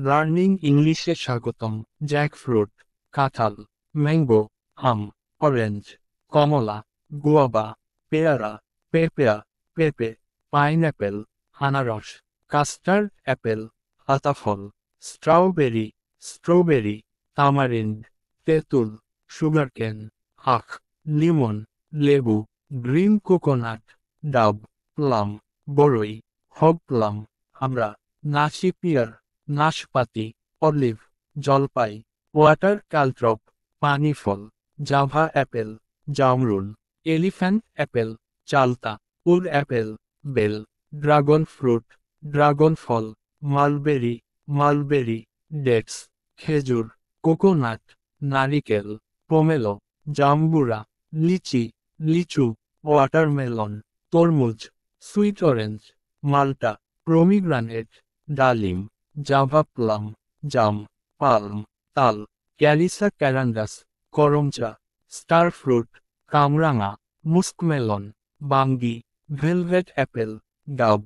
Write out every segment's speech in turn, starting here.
Learning ইংলিশে স্বাগতম। Jackfruit, কাঁঠাল, ম্যাঙ্গো, আম, অরেঞ্জ, কমলা, গুয়াভা, পেয়ারা, পেঁপেয়া, পেঁপে, পাইনঅ্যাপেল, আনারস, কাস্টার্ড অ্যাপেল, আতাফল, স্ট্রবেরি, স্ট্রবেরি, তামারিন্ড, তেঁতুল, সুগারকেন, আখ, লিমন, লেবু, গ্রিন কোকোনাট, ডাব, প্লাম, বরই, হগ প্লাম, আমরা, নাসি পিয়ার, নাশপাতি, অলিভ, জলপাই, ওয়াটার কালট্রপ, পানি ফল, জাভা অ্যাপেল, জামরুল, এলিফ্যান্ট অ্যাপেল, চালতা, উড অ্যাপেল, বেল, ড্রাগন ফ্রুট, ড্রাগন ফল, মালবেরি, মালবেরি, ডেটস, খেজুর, কোকোনাট, নারিকেল, পোমেলো, জাম্বুরা, লিচি, লিচু, ওয়াটারমেলন, তরমুজ, সুইট অরেঞ্জ, মাল্টা, প্রমিগ্রানেট, ডালিম, জাভা প্লাম, জাম, পালম, তাল, ক্যালিসা ক্যারান্ডাস, করমচা, স্টার ফ্রুট, কামরাঙা, মুস্কমেলন, বাঙ্গি, ভেলভেট অ্যাপেল, ডাব,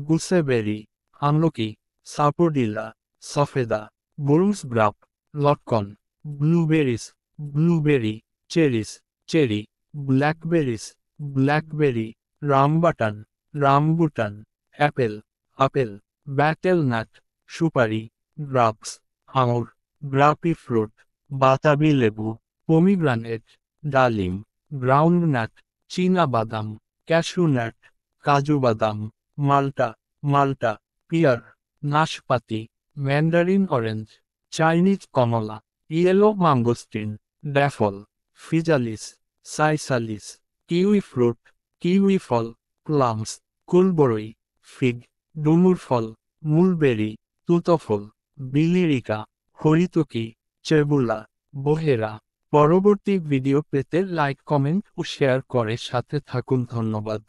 গুসেবেরি, আমলকি, সাপোডিলা, সফেদা, বুরুমসগ্রাপ, লটকন, blueberries, blueberry, cherries, cherry, blackberries, blackberry, rambutan, rambutan, apple, আপেল, ব্যাটেলনাট, সুপারি, গ্রাপস, আঙুর, গ্রাপি ফ্রুট, বাতাবি লেবু, পমিগ্রানেট, ডালিম, গ্রাউন্ডনাট, চীনা বাদাম, ক্যাশু নাট, কাজু বাদাম, মাল্টা, মাল্টা, পিয়ার, নাশপাতি, ম্যান্ডারিন অরেঞ্জ, চাইনিজ কমলা, ইয়েলো ম্যাঙ্গোস্টিন, ড্যাফল, physalis, physalis, kiwi fruit, kiwi ফল, প্লামস, কুলবরই, ফিগ, ডুমুর ফল, মুলবেরি, তুতফল, বিলিরিকা, হরিতকি, চেবুলা, বোহেরা। পরবর্তী ভিডিও পেতে লাইক কমেন্ট ও শেয়ার করে সাথে থাকুন। ধন্যবাদ।